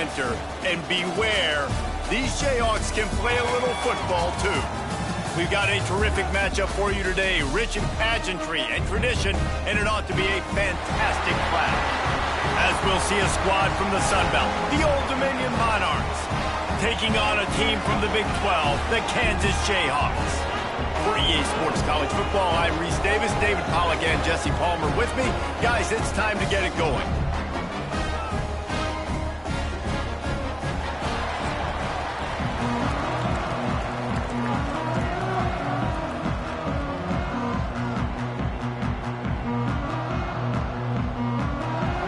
enter, and beware, these Jayhawks can play a little football too. We've got a terrific matchup for you today, rich in pageantry and tradition, and it ought to be a fantastic clash. As we'll see a squad from the Sun Belt, the Old Dominion Monarchs, taking on a team from the Big 12, the Kansas Jayhawks. For EA Sports College Football, I'm Reese Davis, David Pollack, and Jesse Palmer with me. Guys, it's time to get it going.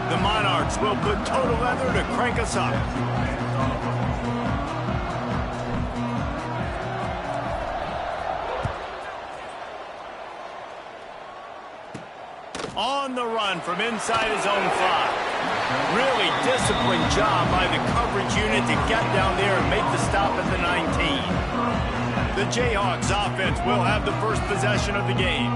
The Monarchs will put total leather to crank us up. On the run from inside his own 5. Really disciplined job by the coverage unit to get down there and make the stop at the 19. The Jayhawks offense will have the first possession of the game.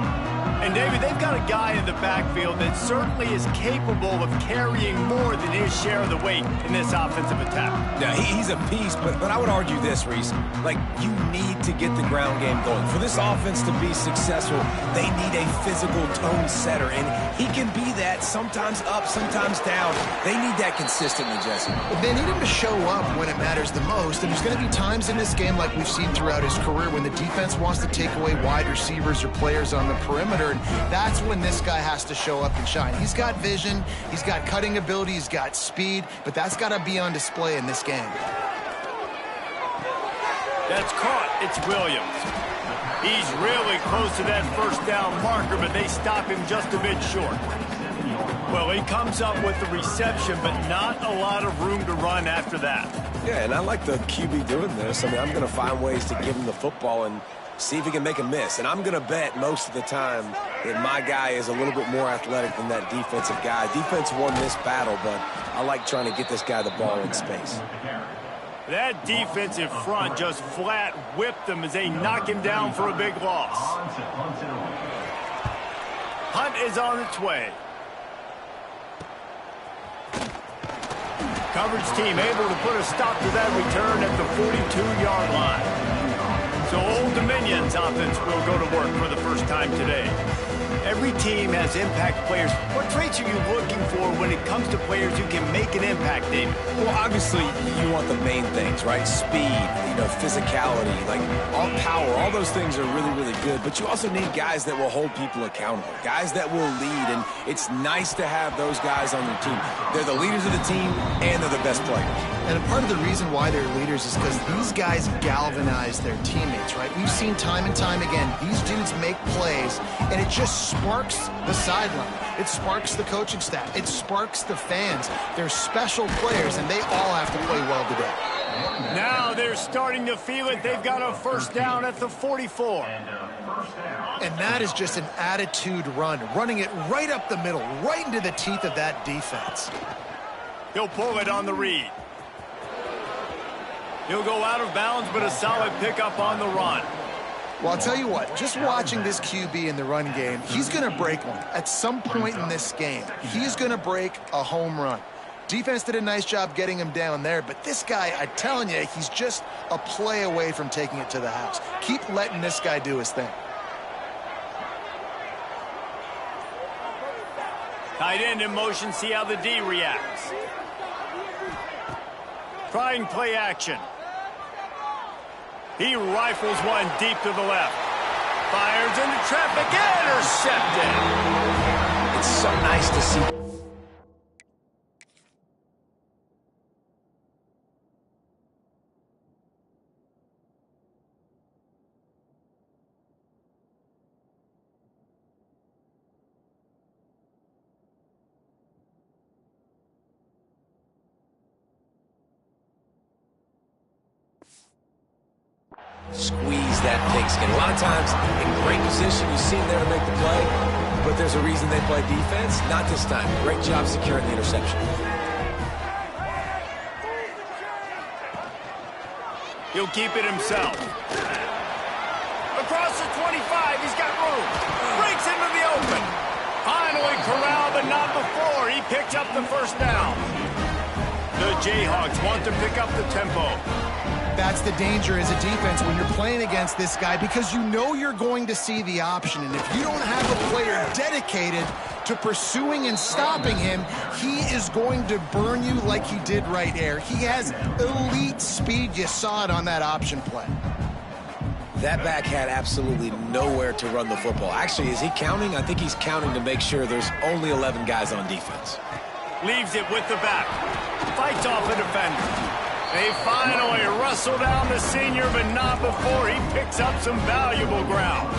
And, David, they've got a guy in the backfield that certainly is capable of carrying more than his share of the weight in this offensive attack. Yeah, he's a beast, but I would argue this, Reese. Like, you need to get the ground game going. For this offense to be successful, they need a physical tone setter, and he can be that, sometimes up, sometimes down. They need that consistently, Jesse. They need him to show up when it matters the most, and there's going to be times in this game like we've seen throughout his career when the defense wants to take away wide receivers or players on the perimeter. And that's when this guy has to show up and shine. He's got vision, he's got cutting ability, he's got speed, but that's got to be on display in this game. That's caught. It's Williams. He's really close to that first down marker, but they stop him just a bit short. Well, he comes up with the reception, but not a lot of room to run after that. Yeah, and I like the QB doing this. I mean, I'm going to find ways to give him the football and see if he can make a miss. And I'm going to bet most of the time that my guy is a little bit more athletic than that defensive guy. Defense won this battle, but I like trying to get this guy the ball in space. That defensive front just flat whipped them as they knock him down for a big loss. Hunt is on its way. Coverage team able to put a stop to that return at the 42-yard line. So Old Dominion's offense will go to work for the first time today. Every team has impact players. What traits are you looking for when it comes to players who can make an impact, David? Well, obviously, you want the main things, right? Speed, physicality, like all power, all those things are really, really good. But you also need guys that will hold people accountable, guys that will lead. And it's nice to have those guys on your team. They're the leaders of the team, and they're the best players. And part of the reason why they're leaders is because these guys galvanize their teammates, right? We've seen time and time again, these dudes make plays, and it just sparks the sideline. It sparks the coaching staff. It sparks the fans. They're special players, and they all have to play well today. Now they're starting to feel it. They've got a first down at the 44. And that is just an attitude run, running it right up the middle, right into the teeth of that defense. He'll pull it on the read. He'll go out of bounds, but a solid pickup on the run. Well, I'll tell you what, just watching this QB in the run game, he's going to break one. At some point in this game, he's going to break a home run. Defense did a nice job getting him down there, but this guy, I'm telling you, he's just a play away from taking it to the house. Keep letting this guy do his thing. Tight end in motion, see how the D reacts. Trying play action. He rifles one deep to the left. Fires into traffic, intercepted. It's so nice to see. Squeeze that pigskin. A lot of times, in great position, you see him there to make the play, but there's a reason they play defense. Not this time. Great job securing the interception. He'll keep it himself. Across the 25, he's got room. Breaks into the open. Finally corralled, but not before. He picked up the first down. The Jayhawks want to pick up the tempo. That's the danger as a defense when you're playing against this guy, because you know you're going to see the option. And if you don't have a player dedicated to pursuing and stopping him, he is going to burn you like he did right there. He has elite speed. You saw it on that option play. That back had absolutely nowhere to run the football. Actually, is he counting? I think he's counting to make sure there's only 11 guys on defense. Leaves it with the back. Fights off a defender. They finally wrestle down the senior, but not before he picks up some valuable ground.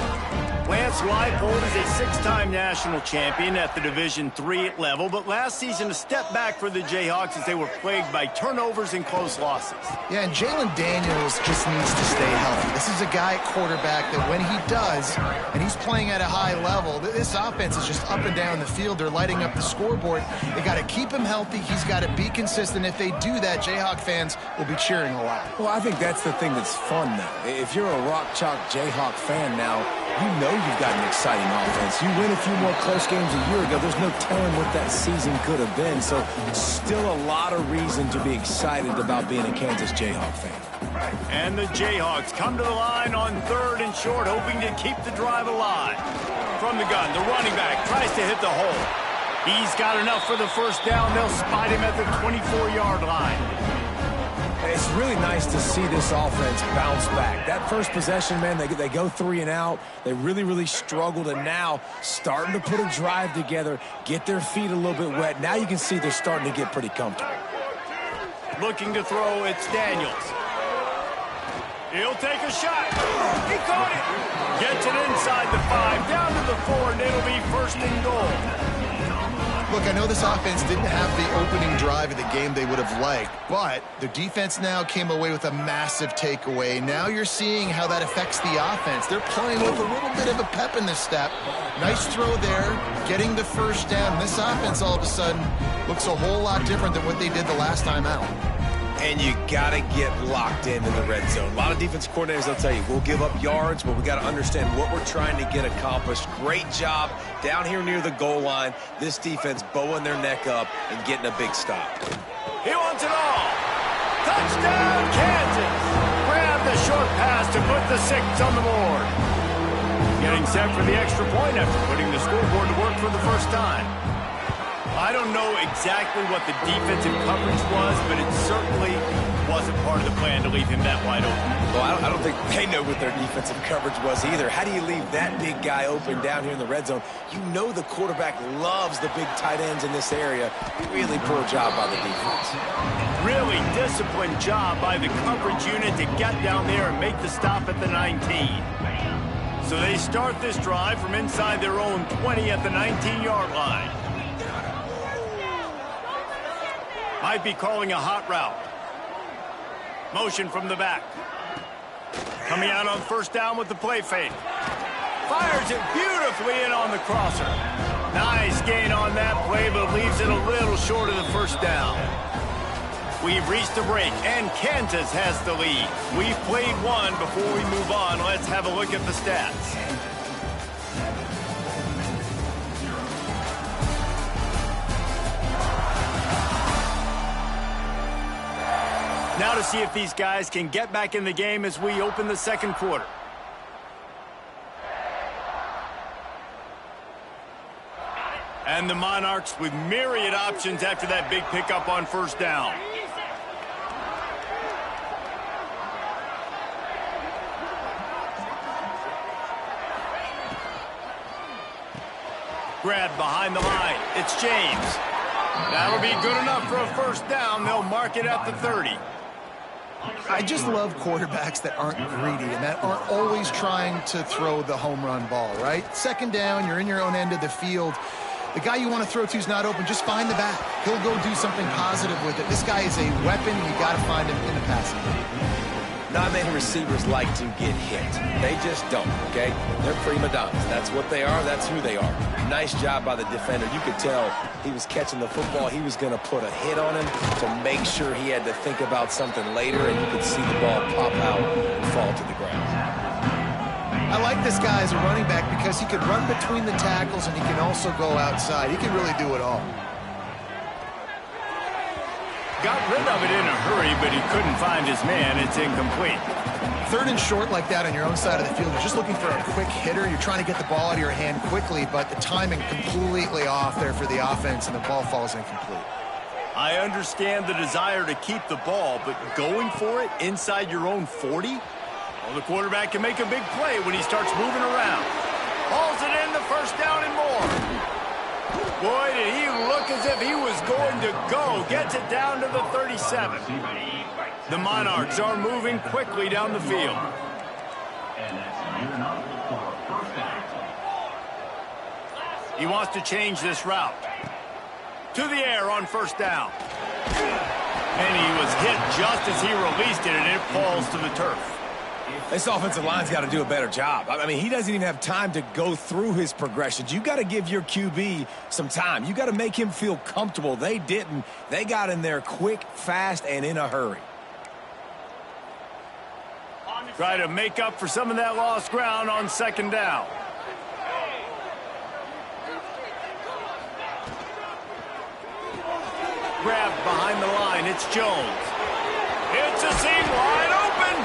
Lance Leipold is a six-time national champion at the Division III level, but last season a step back for the Jayhawks as they were plagued by turnovers and close losses. Yeah, and Jalen Daniels just needs to stay healthy. This is a guy at quarterback that when he does, and he's playing at a high level, this offense is just up and down the field. They're lighting up the scoreboard. They got to keep him healthy. He's got to be consistent. If they do that, Jayhawk fans will be cheering a lot. Well, I think that's the thing that's fun now. If you're a Rock Chalk Jayhawk fan now, you know you've got an exciting offense. You win a few more close games a year ago. There's no telling what that season could have been. So still a lot of reason to be excited about being a Kansas Jayhawk fan. And the Jayhawks come to the line on 3rd and short, hoping to keep the drive alive. From the gun, the running back tries to hit the hole. He's got enough for the first down. They'll spot him at the 24-yard line. It's really nice to see this offense bounce back. That first possession, man, they go 3 and out. They really struggled, and now starting to put a drive together, get their feet a little bit wet. Now you can see they're starting to get pretty comfortable. Looking to throw, it's Daniels. He'll take a shot. He caught it. Gets it inside the 5, down to the 4, and it'll be 1st and goal. Look, I know this offense didn't have the opening drive of the game they would have liked, but the defense now came away with a massive takeaway. Now you're seeing how that affects the offense. They're playing with a little bit of a pep in their step. Nice throw there, getting the first down. This offense all of a sudden looks a whole lot different than what they did the last time out. And you got to get locked in the red zone. A lot of defensive coordinators, they'll tell you, we'll give up yards, but we got to understand what we're trying to get accomplished. Great job down here near the goal line. This defense bowing their neck up and getting a big stop. He wants it all. Touchdown, Kansas. Grab the short pass to put the 6 on the board. Getting set for the extra point after putting the scoreboard to work for the first time. I don't know exactly what the defensive coverage was, but it certainly wasn't part of the plan to leave him that wide open. Well, I don't think they know what their defensive coverage was either. How do you leave that big guy open down here in the red zone? You know the quarterback loves the big tight ends in this area. Really poor job by the defense. Really disciplined job by the coverage unit to get down there and make the stop at the 19. So they start this drive from inside their own 20 at the 19-yard line. Might be calling a hot route. Motion from the back. Coming out on 1st down with the play fake. Fires it beautifully in on the crosser. Nice gain on that play, but leaves it a little short of the 1st down. We've reached the break, and Kansas has the lead. We've played one. Before we move on, let's have a look at the stats. Now to see if these guys can get back in the game as we open the 2nd quarter. And the Monarchs with myriad options after that big pickup on 1st down. Grab behind the line. It's James. That'll be good enough for a 1st down. They'll mark it at the 30. I just love quarterbacks that aren't greedy and that aren't always trying to throw the home run ball, right? 2nd down, you're in your own end of the field. The guy you want to throw to is not open. Just find the back. He'll go do something positive with it. This guy is a weapon. You got to find him in the passing game. Not many receivers like to get hit. They just don't, okay? They're prima donnas. That's what they are. That's who they are. Nice job by the defender. You could tell he was catching the football. He was going to put a hit on him to make sure he had to think about something later, and you could see the ball pop out and fall to the ground. I like this guy as a running back because he can run between the tackles and he can also go outside. He can really do it all. Got rid of it in a hurry, but he couldn't find his man. It's incomplete. 3rd and short like that on your own side of the field. You're just looking for a quick hitter. You're trying to get the ball out of your hand quickly, but the timing completely off there for the offense, and the ball falls incomplete. I understand the desire to keep the ball, but going for it inside your own 40? Well, the quarterback can make a big play when he starts moving around. Hauls it in, the 1st down and more. Boy, did he look as if he was going to go. Gets it down to the 37. The Monarchs are moving quickly down the field. He wants to change this route. To the air on 1st down. And he was hit just as he released it, and it falls to the turf. This offensive line's got to do a better job. I mean, he doesn't even have time to go through his progressions. You got to give your QB some time. You got to make him feel comfortable. They didn't. They got in there quick, fast, and in a hurry. Try to make up for some of that lost ground on 2nd down. Grabbed behind the line. It's Jones. It's a seam wide open.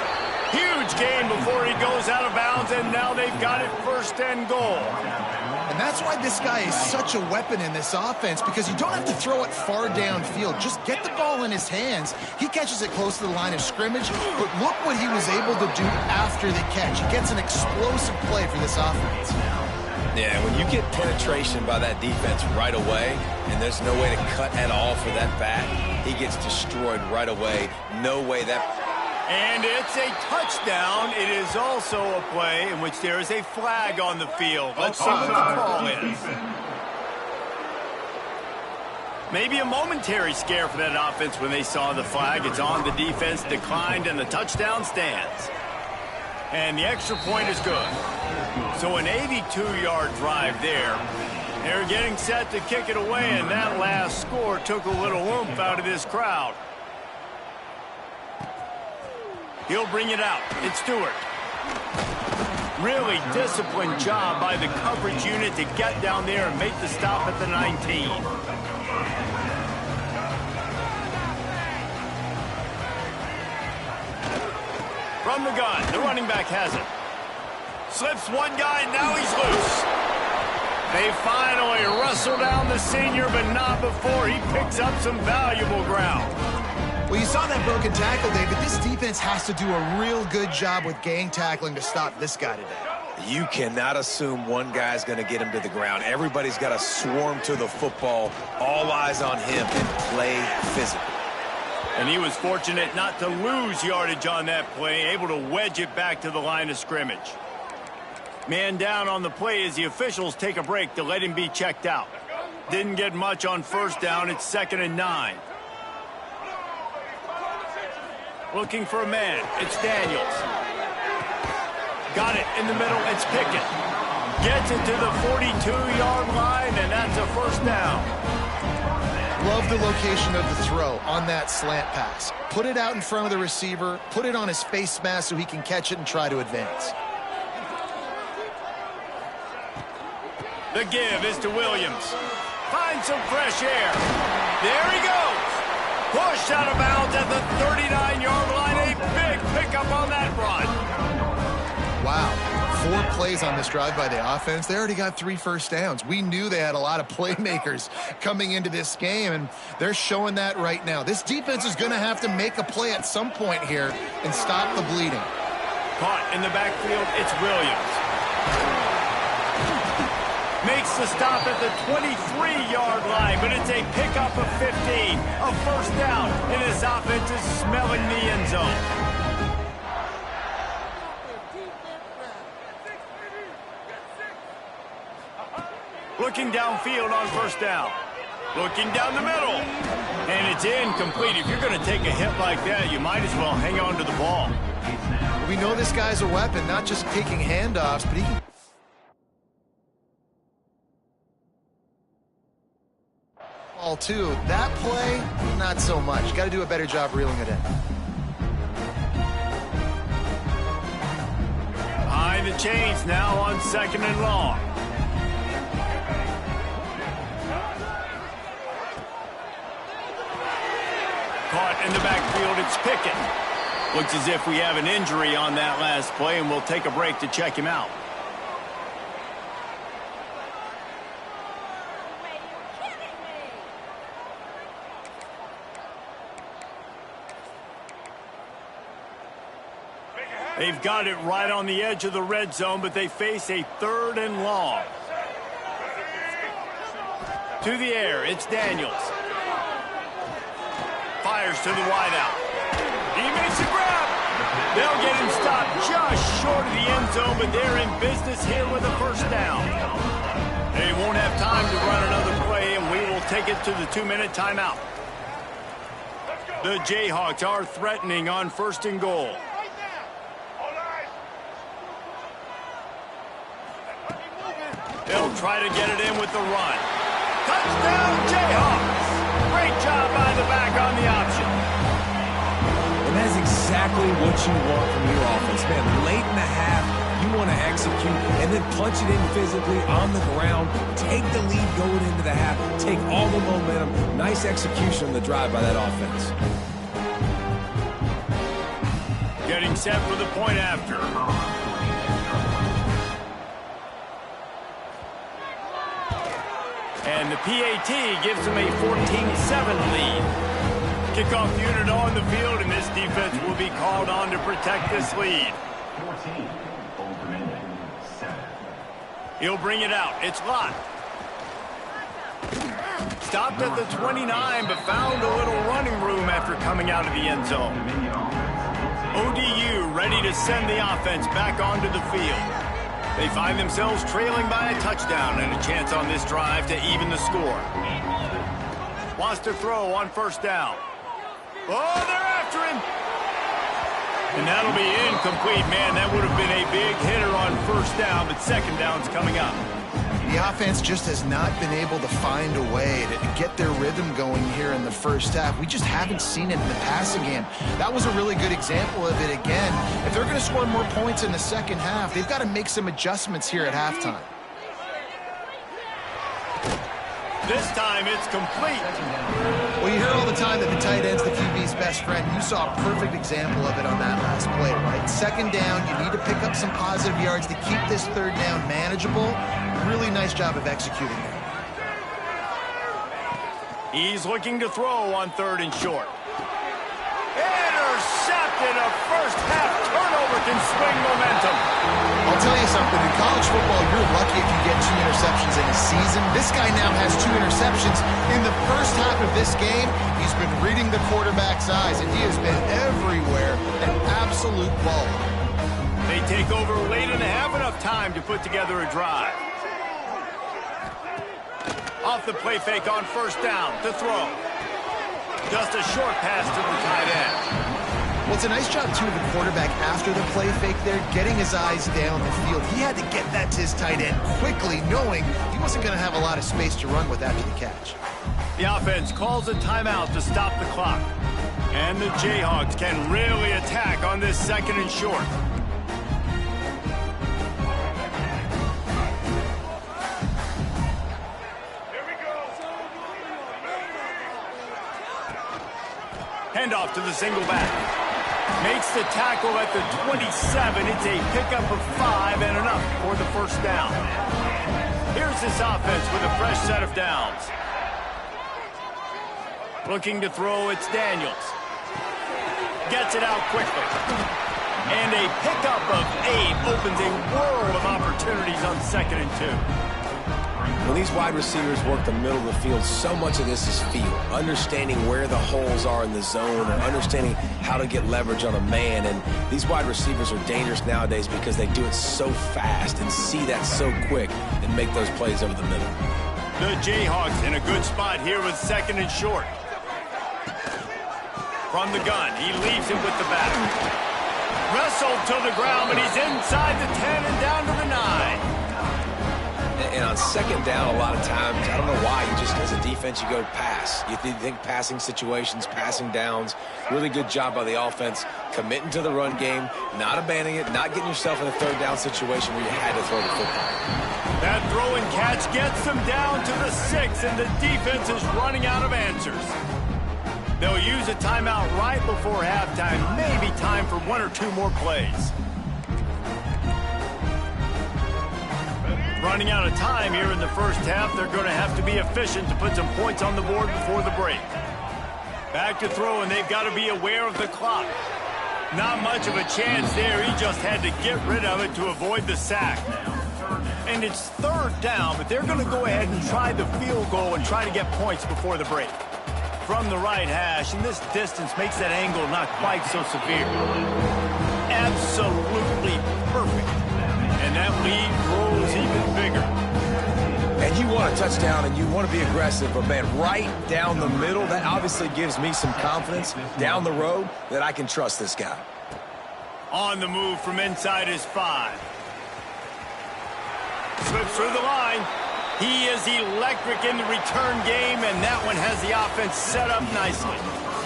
Huge gain before he goes out of bounds, and now they've got it 1st and goal. And that's why this guy is such a weapon in this offense, because you don't have to throw it far downfield. Just get the ball in his hands. He catches it close to the line of scrimmage, but look what he was able to do after the catch. He gets an explosive play for this offense. Yeah, when you get penetration by that defense right away, and there's no way to cut at all for that back, he gets destroyed right away. No way that... And it's a touchdown. It is also a play in which there is a flag on the field. Let's see what the call is. Maybe a momentary scare for that offense when they saw the flag. It's on, the defense declined, and the touchdown stands. And the extra point is good. So an 82-yard drive there. They're getting set to kick it away, and that last score took a little oomph out of this crowd. He'll bring it out. It's Stewart. Really disciplined job by the coverage unit to get down there and make the stop at the 19. From the gun, the running back has it. Slips one guy, now he's loose. They finally wrestle down the senior, but not before he picks up some valuable ground. Well, you saw that broken tackle, David. This defense has to do a real good job with gang tackling to stop this guy today. You cannot assume one guy's going to get him to the ground. Everybody's got to swarm to the football, all eyes on him, and play physical. And he was fortunate not to lose yardage on that play, able to wedge it back to the line of scrimmage. Man down on the play as the officials take a break to let him be checked out. Didn't get much on 1st down. It's 2nd and 9. Looking for a man. It's Daniels. Got it in the middle. It's Pickett. Gets it to the 42-yard line, and that's a 1st down. Love the location of the throw on that slant pass. Put it out in front of the receiver. Put it on his face mask so he can catch it and try to advance. The give is to Williams. Finds some fresh air. There he goes. Pushed out of bounds at the 39-yard line. A big pickup on that run. Wow. 4 plays on this drive by the offense. They already got 3 first downs. We knew they had a lot of playmakers coming into this game, and they're showing that right now. This defense is going to have to make a play at some point here and stop the bleeding. Caught in the backfield, it's Williams. Makes the stop at the 23-yard line, but it's a pickup of 15. A 1st down, and his offense is smelling the end zone. Looking downfield on 1st down. Looking down the middle. And it's incomplete. If you're going to take a hit like that, you might as well hang on to the ball. We know this guy's a weapon, not just taking handoffs, but he can... All too. That play, not so much. Got to do a better job reeling it in. Behind the chains now on 2nd and long. caught in the backfield. It's Pickett. Looks as if we have an injury on that last play, and we'll take a break to check him out. They've got it right on the edge of the red zone, but they face a 3rd and long. To the air, it's Daniels. Fires to the wideout. He makes a grab. They'll get him stopped just short of the end zone, but they're in business here with a first down. They won't have time to run another play, and we will take it to the 2-minute timeout. The Jayhawks are threatening on 1st and goal. They'll try to get it in with the run. Touchdown, Jayhawks! Great job by the back on the option. And that's exactly what you want from your offense, man. Late in the half, you want to execute and then punch it in physically on the ground. Take the lead going into the half. Take all the momentum. Nice execution on the drive by that offense. Getting set for the point after. And the PAT gives them a 14-7 lead. Kickoff unit on the field, and this defense will be called on to protect this lead. He'll bring it out. It's Lott. Stopped at the 29, but found a little running room after coming out of the end zone. ODU ready to send the offense back onto the field. They find themselves trailing by a touchdown and a chance on this drive to even the score. Wants to throw on 1st down. Oh, they're after him. And that'll be incomplete, man. That would have been a big hitter on 1st down, but 2nd down's coming up. The offense just has not been able to find a way to get their rhythm going here in the first half. We just haven't seen it in the passing game. That was a really good example of it again. If they're going to score more points in the second half, they've got to make some adjustments here at halftime. This time it's complete. Well, you hear all the time that the tight end's the QB's best friend. You saw a perfect example of it on that last play, right? 2nd down, you need to pick up some positive yards to keep this 3rd down manageable. Really nice job of executing there. He's looking to throw on 3rd and short. Intercepted. A first-half turnover can swing momentum. I'll tell you something. In college football, you're lucky if you get 2 interceptions in a season. This guy now has 2 interceptions. In the first half of this game, he's been reading the quarterback's eyes, and he has been everywhere. An absolute ball. They take over late and have enough time to put together a drive. Off the play fake on 1st down to throw. Just a short pass to the tight end. Well, it's a nice job, too, of the quarterback after the play fake there, getting his eyes down the field. He had to get that to his tight end quickly, knowing he wasn't going to have a lot of space to run with after the catch. The offense calls a timeout to stop the clock. And the Jayhawks can really attack on this 2nd and short. Handoff to the single back. Makes the tackle at the 27. It's a pickup of 5 and enough for the 1st down. Here's this offense with a fresh set of downs. Looking to throw, it's Daniels. Gets it out quickly. And a pickup of 8 opens a world of opportunities on 2nd and 2. When these wide receivers work the middle of the field, so much of this is feel. Understanding where the holes are in the zone, or understanding how to get leverage on a man. And these wide receivers are dangerous nowadays because they do it so fast and see that so quick and make those plays over the middle. The Jayhawks in a good spot here with 2nd and short. From the gun, he leaves it with the back. Wrestled to the ground, but he's inside the 10 and down to the 9. And on 2nd down, a lot of times, I don't know why, you just, as a defense, you go pass. You think passing situations, passing downs. Really good job by the offense, committing to the run game, not abandoning it, not getting yourself in a 3rd down situation where you had to throw the football. That throw and catch gets them down to the 6, and the defense is running out of answers. They'll use a timeout right before halftime, maybe time for 1 or 2 more plays. Running out of time here in the first half, they're going to have to be efficient to put some points on the board before the break. Back to throw, and they've got to be aware of the clock. Not much of a chance there. He just had to get rid of it to avoid the sack. And it's 3rd down, but they're going to go ahead and try the field goal and try to get points before the break. From the right hash, and this distance makes that angle not quite so severe. Absolutely perfect. And that lead grows even bigger. And you want a touchdown and you want to be aggressive, but man, right down the middle, that obviously gives me some confidence down the road that I can trust this guy. On the move from inside his 5. Slips through the line. He is electric in the return game, and that one has the offense set up nicely.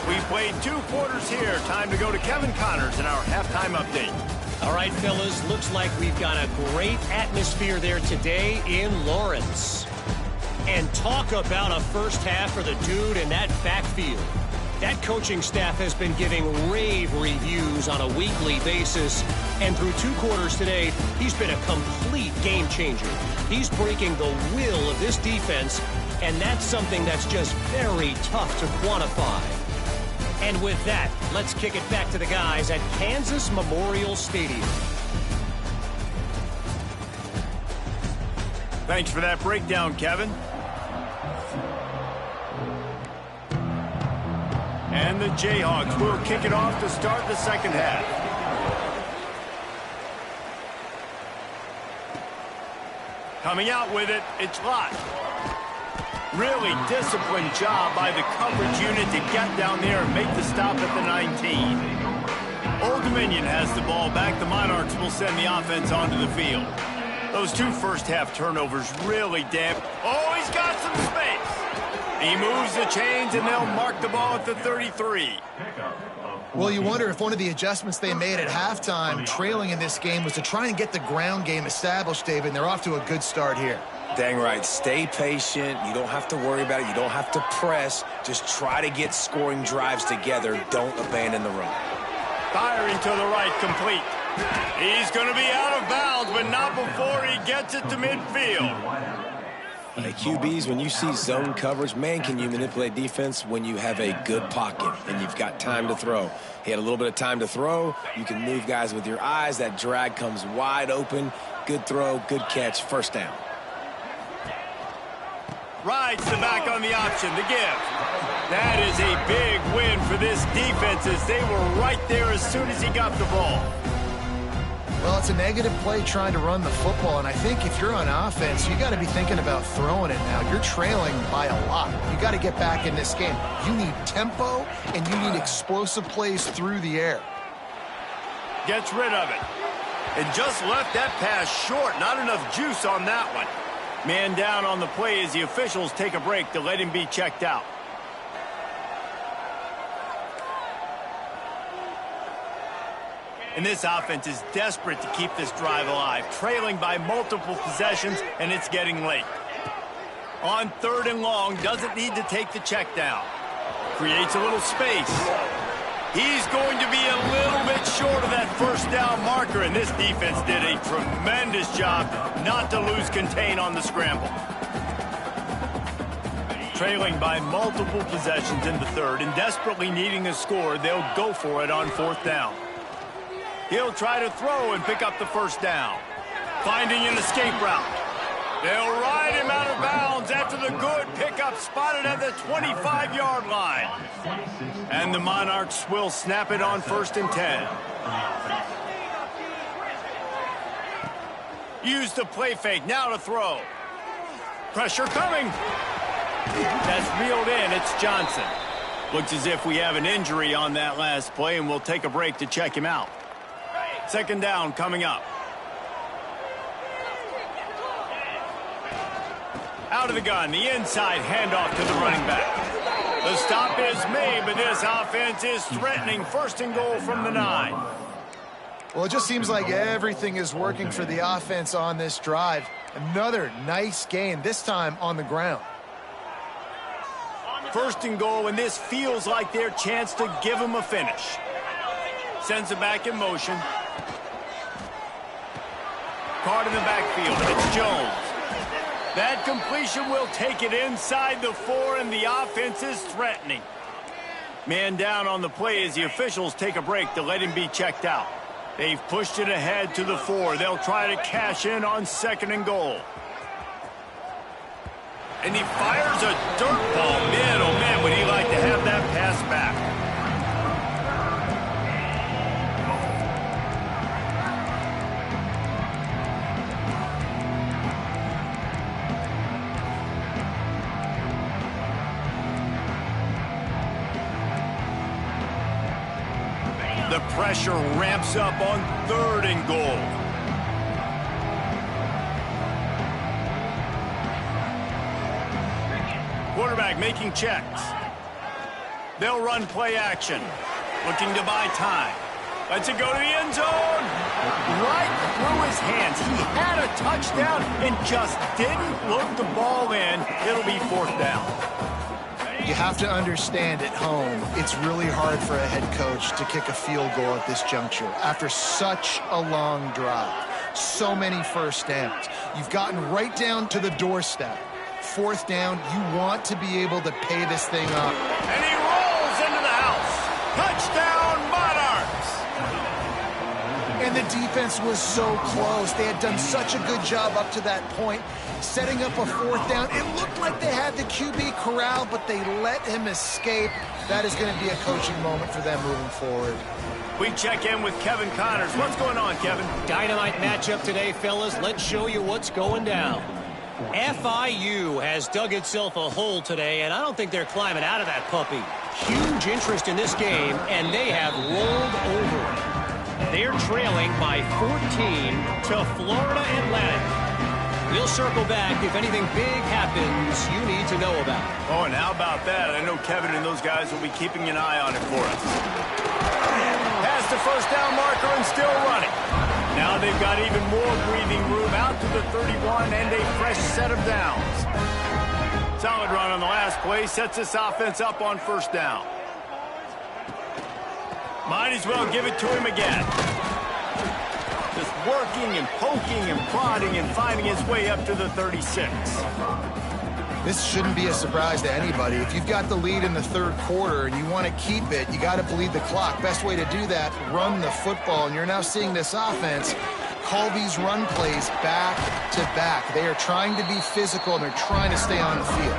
We played 2 quarters here. Time to go to Kevin Connors in our halftime update. All right, fellas, looks like we've got a great atmosphere there today in Lawrence. And talk about a first half for the dude in that backfield. That coaching staff has been giving rave reviews on a weekly basis. And through 2 quarters today, he's been a complete game changer. He's breaking the will of this defense, and that's something that's just very tough to quantify. And with that, let's kick it back to the guys at Kansas Memorial Stadium. Thanks for that breakdown, Kevin. And the Jayhawks will kick it off to start the second half. Coming out with it, it's Lott. Really disciplined job by the coverage unit to get down there and make the stop at the 19. Old Dominion has the ball back. The Monarchs will send the offense onto the field. Those 2 first-half turnovers really damp. Oh, he's got some space. He moves the chains, and they'll mark the ball at the 33. Well, you wonder if one of the adjustments they made at halftime, trailing in this game, was to try and get the ground game established, David, and they're off to a good start here. Dang right. Stay patient. You don't have to worry about it. You don't have to press. Just try to get scoring drives together. Don't abandon the run. Firing to the right, complete. He's going to be out of bounds, but not before he gets it to midfield. Hey, QBs, when you see zone coverage, man, can you manipulate defense when you have a good pocket and you've got time to throw. He had a little bit of time to throw. You can move guys with your eyes. That drag comes wide open. Good throw, good catch, first down. Rides the back on the option to give. That is a big win for this defense as they were right there as soon as he got the ball. Well, it's a negative play trying to run the football, and I think if you're on offense, you got to be thinking about throwing it now. You're trailing by a lot. You got to get back in this game. You need tempo, and you need explosive plays through the air. Gets rid of it. And just left that pass short. Not enough juice on that one. Man down on the play as the officials take a break to let him be checked out. And this offense is desperate to keep this drive alive, trailing by multiple possessions, and it's getting late. On 3rd and long, doesn't need to take the check down. Creates a little space. He's going to be a little bit short of that first down marker, and this defense did a tremendous job not to lose contain on the scramble. Trailing by multiple possessions in the 3rd and desperately needing a score, they'll go for it on 4th down. He'll try to throw and pick up the first down. Finding an escape route. They'll ride him out of bounds after the good pickup spotted at the 25-yard line. And the Monarchs will snap it on 1st and 10. Use the play fake. Now to throw. Pressure coming. That's reeled in. It's Johnson. Looks as if we have an injury on that last play, and we'll take a break to check him out. 2nd down coming up. Out of the gun, the inside handoff to the running back. The stop is made, but this offense is threatening 1st and goal from the 9. Well, it just seems like everything is working for the offense on this drive. Another nice gain, this time on the ground. First and goal, and this feels like their chance to give them a finish. Sends it back in motion. Card in the backfield, and it's Jones. That completion will take it inside the 4, and the offense is threatening. Man down on the play as the officials take a break to let him be checked out. They've pushed it ahead to the 4. They'll try to cash in on second and goal. And he fires a dirt ball. Man, oh man, would he like to have that pass back. The pressure ramps up on third and goal. Quarterback making checks. They'll run play action. Looking to buy time. Lets it go to the end zone. Right through his hands. He had a touchdown and just didn't look the ball in. It'll be fourth down. You have to understand at home, it's really hard for a head coach to kick a field goal at this juncture after such a long drive. So many first downs. You've gotten right down to the doorstep. Fourth down, you want to be able to pay this thing up. And he rolls into the house. Touchdown, Monarchs! And the defense was so close. They had done such a good job up to that point, setting up a fourth down. It looked like they had the QB corralled, but they let him escape. That is going to be a coaching moment for them moving forward. We check in with Kevin Connors. What's going on, Kevin? Dynamite matchup today, fellas. Let's show you what's going down. FIU has dug itself a hole today, and I don't think they're climbing out of that puppy. Huge interest in this game, and they have rolled over. They're trailing by 14 to Florida Atlantic. We'll circle back if anything big happens you need to know about. Oh, and how about that? I know Kevin and those guys will be keeping an eye on it for us. Past the first down marker and still running. Now they've got even more breathing room out to the 31 and a fresh set of downs. Solid run on the last play. Sets this offense up on first down. Might as well give it to him again. Just working and poking and prodding and finding his way up to the 36. This shouldn't be a surprise to anybody. If you've got the lead in the third quarter and you want to keep it, you got to bleed the clock. Best way to do that, run the football. And you're now seeing this offense call these run plays back to back. They are trying to be physical, and they're trying to stay on the field.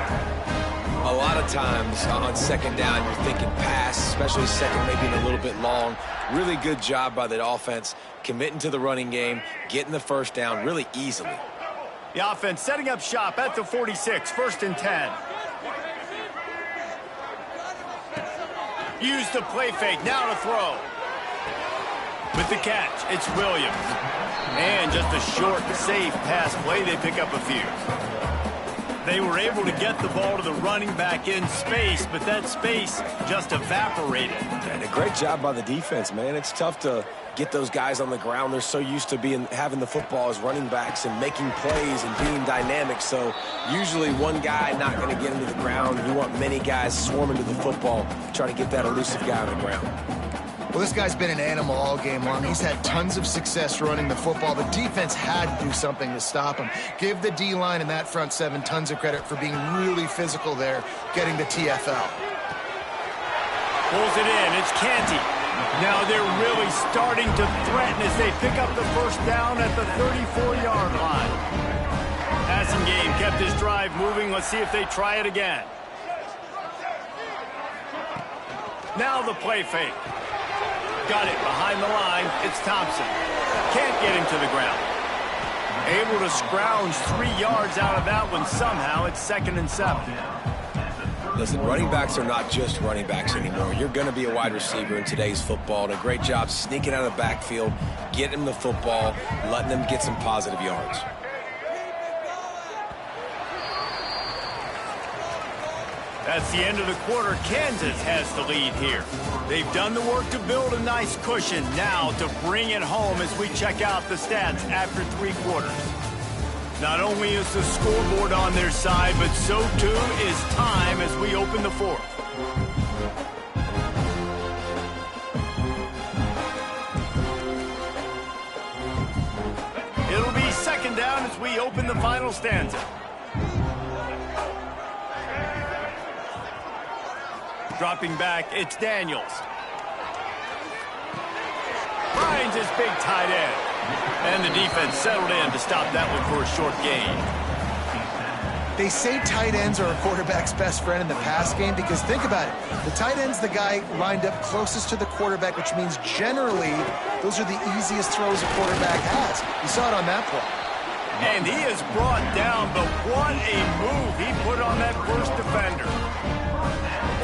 A lot of times on second down, you're thinking pass, especially second, maybe a little bit long. Really good job by the offense, committing to the running game, getting the first down really easily. The offense setting up shop at the 46, first and 10. Use the play fake, now to throw. With the catch, it's Williams. And just a short, safe pass play, they pick up a few. They were able to get the ball to the running back in space, but that space just evaporated. And a great job by the defense, man. It's tough to get those guys on the ground. They're so used to having the football as running backs and making plays and being dynamic. So usually one guy not going to get into the ground. You want many guys swarming to the football, trying to get that elusive guy on the ground. Well, this guy's been an animal all game long. He's had tons of success running the football. The defense had to do something to stop him. Give the D-line and that front seven tons of credit for being really physical there, getting the TFL. Pulls it in. It's Canty. Now they're really starting to threaten as they pick up the first down at the 34-yard line. Passing game kept his drive moving. Let's see if they try it again. Now the play fake. Got it behind the line. It's Thompson. Can't get him to the ground. Able to scrounge 3 yards out of that one somehow. It's 2nd and 7. Listen, running backs are not just running backs anymore. You're going to be a wide receiver in today's football. And a great job sneaking out of the backfield, getting them the football, letting them get some positive yards. That's the end of the quarter. Kansas has the lead here. They've done the work to build a nice cushion. Now to bring it home as we check out the stats after 3 quarters. Not only is the scoreboard on their side, but so too is time as we open the fourth. It'll be second down as we open the final stanza. Dropping back, it's Daniels. Finds his big tight end. And the defense settled in to stop that one for a short gain. They say tight ends are a quarterback's best friend in the pass game because think about it. The tight end's the guy lined up closest to the quarterback, which means generally those are the easiest throws a quarterback has. You saw it on that play. And he is brought down, but what a move he put on that first defender.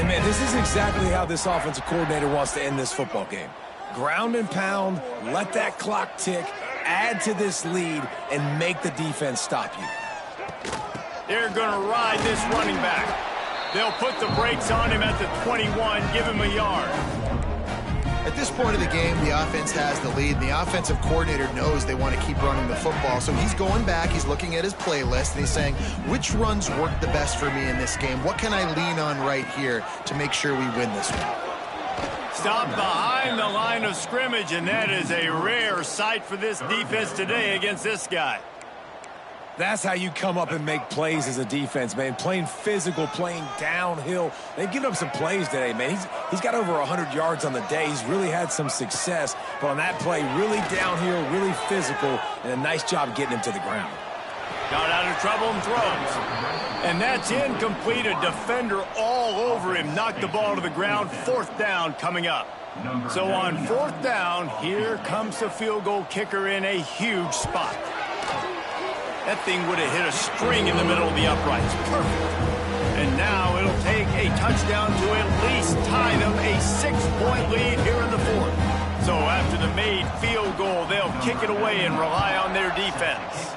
And, man, this is exactly how this offensive coordinator wants to end this football game. Ground and pound, let that clock tick, add to this lead, and make the defense stop you. They're going to ride this running back. They'll put the brakes on him at the 21, give him a yard. At this point of the game, the offense has the lead, and the offensive coordinator knows they want to keep running the football. So he's going back, he's looking at his playlist, and he's saying, which runs work the best for me in this game? What can I lean on right here to make sure we win this one? Stop behind the line of scrimmage, and that is a rare sight for this defense today against this guy. That's how you come up and make plays as a defense, man. Playing physical, playing downhill. They've given up some plays today, man. He's got over 100 yards on the day. He's really had some success. But on that play, really downhill, really physical, and a nice job getting him to the ground. Got out of trouble and throws. And that's incomplete. A defender all over him. Knocked the ball to the ground. Fourth down coming up. So on fourth down, here comes the field goal kicker in a huge spot. That thing would have hit a string in the middle of the uprights. Perfect. And now it'll take a touchdown to at least tie them a 6-point lead here in the fourth. So after the made field goal, they'll kick it away and rely on their defense.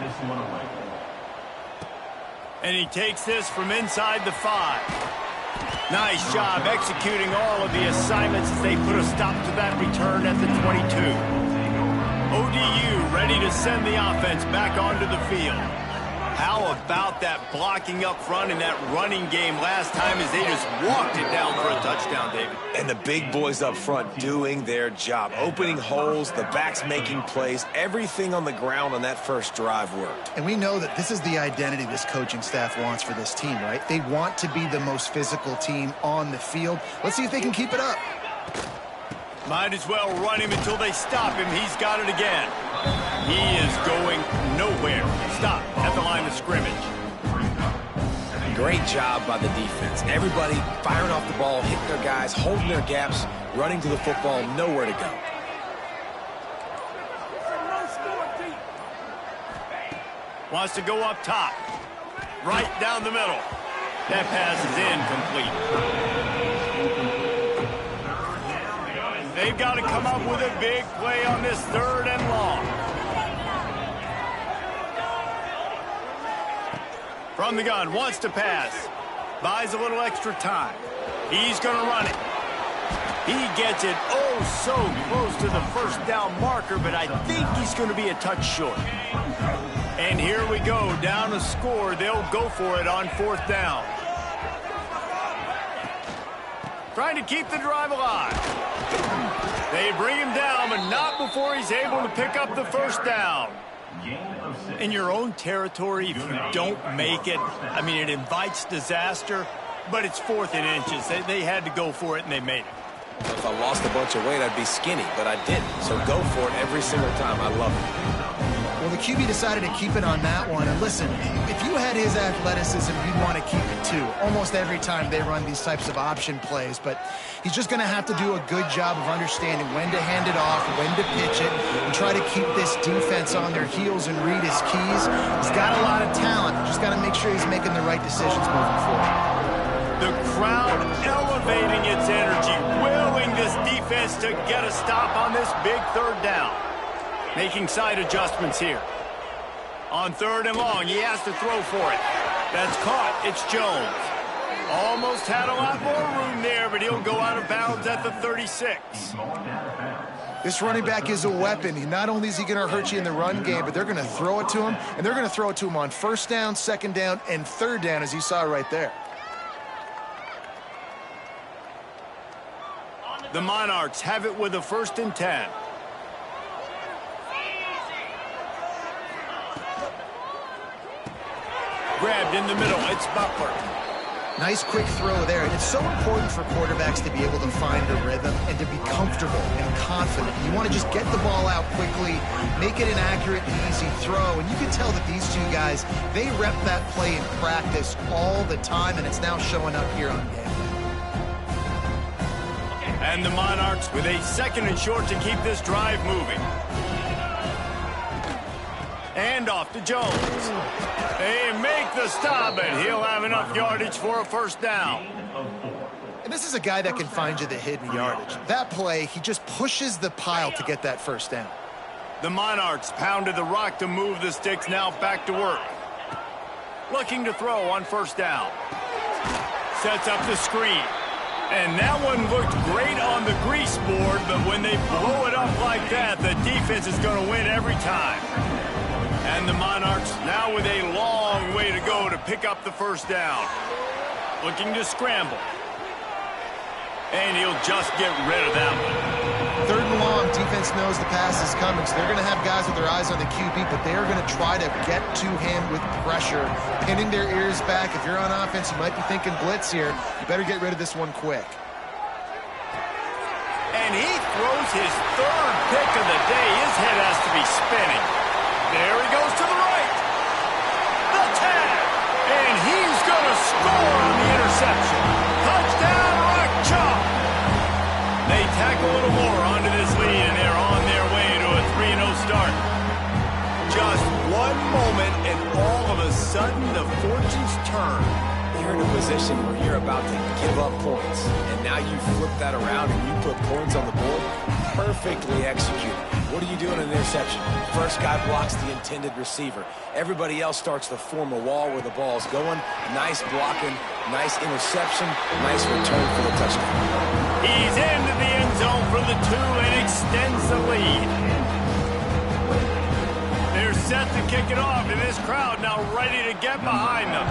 And he takes this from inside the 5. Nice job executing all of the assignments as they put a stop to that return at the 22. ODU ready to send the offense back onto the field. How about that blocking up front in that running game last time as they just walked it down for a touchdown, David? And the big boys up front doing their job. Opening holes, the backs making plays. Everything on the ground on that first drive worked. And we know that this is the identity this coaching staff wants for this team, right? They want to be the most physical team on the field. Let's see if they can keep it up. Might as well run him until they stop him. He's got it again. He is going nowhere. Stop at the line of scrimmage. Great job by the defense. Everybody firing off the ball, hitting their guys, holding their gaps, running to the football, nowhere to go. Wants to go up top. Right down the middle. That pass is incomplete. They've got to come up with a big play on this third and long. From the gun, wants to pass. Buys a little extra time. He's going to run it. He gets it oh so close to the first down marker, but I think he's going to be a touch short. And here we go, down a score. They'll go for it on fourth down. Trying to keep the drive alive. They bring him down, but not before he's able to pick up the first down. In your own territory, if you don't make it, I mean, it invites disaster, but it's 4th and inches. They had to go for it, and they made it. If I lost a bunch of weight, I'd be skinny, but I didn't. So go for it every single time. I love it. Well, the QB decided to keep it on that one. And listen, if you had his athleticism, you'd want to keep it too. Almost every time they run these types of option plays. But he's just going to have to do a good job of understanding when to hand it off, when to pitch it, and try to keep this defense on their heels and read his keys. He's got a lot of talent. Just got to make sure he's making the right decisions moving forward. The crowd elevating its energy, willing this defense to get a stop on this big third down. Making side adjustments here. On third and long, he has to throw for it. That's caught. It's Jones. Almost had a lot more room there, but he'll go out of bounds at the 36. This running back is a weapon. Not only is he going to hurt you in the run game, but they're going to throw it to him, and they're going to throw it to him on first down, second down, and third down, as you saw right there. The Monarchs have it with a 1st and 10. Grabbed in the middle, it's Butler. Nice quick throw there. And it's so important for quarterbacks to be able to find a rhythm and to be comfortable and confident. You want to just get the ball out quickly, make it an accurate and easy throw. And you can tell that these two guys, they rep that play in practice all the time, and it's now showing up here on game. And the Monarchs with a 2nd and short to keep this drive moving. And off to Jones. They make the stop, and he'll have enough yardage for a 1st down. And this is a guy that can find you the hidden yardage. That play, he just pushes the pile to get that 1st down. The Monarchs pounded the rock to move the sticks, now back to work. Looking to throw on 1st down. Sets up the screen. And that one looked great on the grease board, but when they blow it up like that, the defense is going to win every time. And the Monarchs now with a long way to go to pick up the 1st down. Looking to scramble. And he'll just get rid of that one. 3rd and long, defense knows the pass is coming, so they're going to have guys with their eyes on the QB, but they're going to try to get to him with pressure, pinning their ears back. If you're on offense, you might be thinking blitz here. You better get rid of this one quick. And he throws his 3rd pick of the day. His head has to be spinning. There he goes to the right. The tag. And he's going to score on the interception. Touchdown, Rock Chalk. They tack a little more onto this lead, and they're on their way to a 3-0 start. Just one moment, and all of a sudden, the fortunes turn. You're in a position where you're about to give up points, and now you flip that around and you put points on the board. Perfectly executed. What do you do in an interception? First guy blocks the intended receiver. Everybody else starts to form a wall where the ball's going. Nice blocking, nice interception, nice return for the touchdown. He's into the end zone from the 2 and extends the lead. They're set to kick it off, and this crowd now ready to get behind them.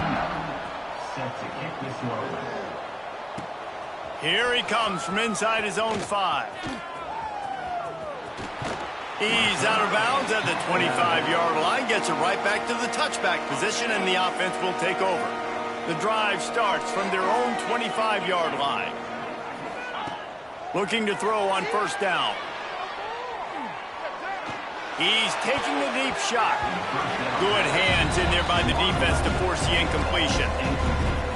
Here he comes from inside his own 5. He's out of bounds at the 25-yard line, gets it right back to the touchback position, and the offense will take over. The drive starts from their own 25-yard line. Looking to throw on 1st down. He's taking the deep shot. Good hands in there by the defense to force the incompletion.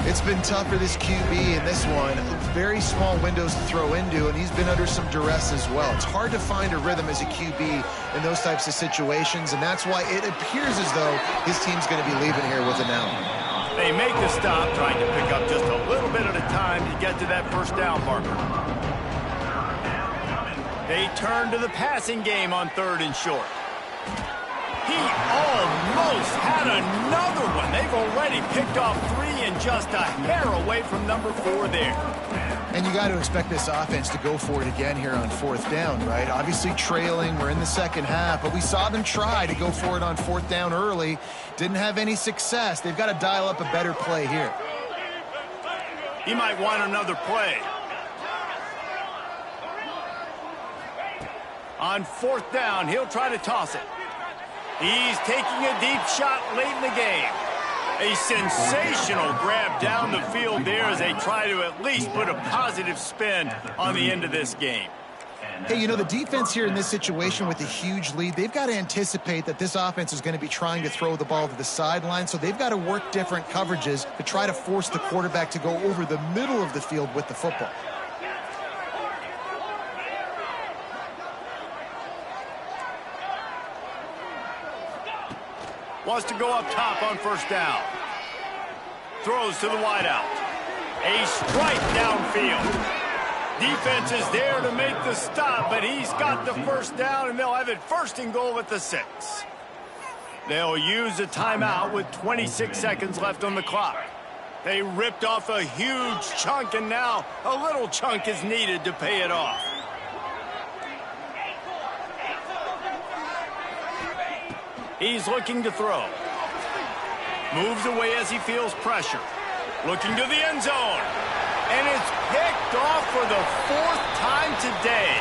It's been tough for this QB in this one. Very small windows to throw into, and he's been under some duress as well. It's hard to find a rhythm as a QB in those types of situations, and that's why it appears as though his team's going to be leaving here with an L. They make the stop, trying to pick up just a little bit at a time to get to that 1st down marker. They turn to the passing game on 3rd and short. He almost had another one. They've already picked off 3 and just a hair away from number 4 there. And you got to expect this offense to go for it again here on 4th down, right? Obviously trailing, we're in the 2nd half, but we saw them try to go for it on 4th down early. Didn't have any success. They've got to dial up a better play here. He might want another play. On 4th down, he'll try to toss it. He's taking a deep shot late in the game. A sensational grab down the field there as they try to at least put a positive spin on the end of this game. Hey, you know, the defense here in this situation with a huge lead, they've got to anticipate that this offense is going to be trying to throw the ball to the sideline, so they've got to work different coverages to try to force the quarterback to go over the middle of the field with the football. Wants to go up top on 1st down. Throws to the wideout. A strike downfield. Defense is there to make the stop, but he's got the 1st down, and they'll have it 1st and goal at the 6. They'll use a timeout with 26 seconds left on the clock. They ripped off a huge chunk, and now a little chunk is needed to pay it off. He's looking to throw. Moves away as he feels pressure. Looking to the end zone. And it's picked off for the 4th time today.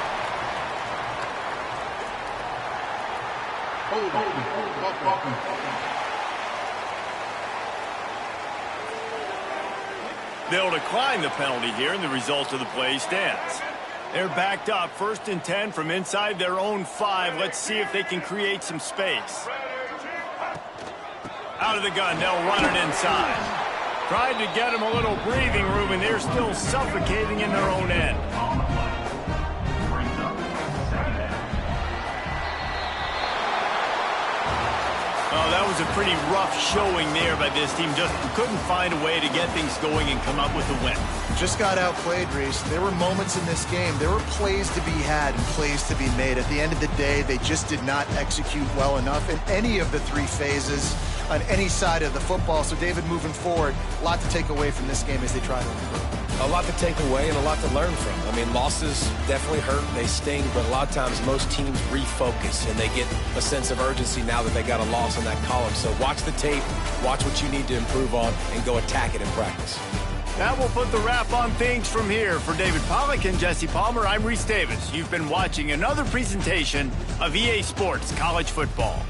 They'll decline the penalty here, and the result of the play stands. They're backed up, 1st and 10 from inside their own 5. Let's see if they can create some space. Out of the gun, they'll run it inside. Tried to get them a little breathing room, and they're still suffocating in their own end. Oh, that was a pretty rough showing there by this team. Just couldn't find a way to get things going and come up with a win. Just got outplayed, Reese. There were moments in this game. There were plays to be had and plays to be made. At the end of the day, they just did not execute well enough in any of the 3 phases on any side of the football. So, David, moving forward, a lot to take away from this game as they try to improve. A lot to take away and a lot to learn from. I mean, losses definitely hurt, they sting, but a lot of times most teams refocus and they get a sense of urgency now that they got a loss in that column. So watch the tape, watch what you need to improve on, and go attack it in practice. That will put the wrap on things from here. For David Pollack and Jesse Palmer, I'm Reese Davis. You've been watching another presentation of EA Sports College Football.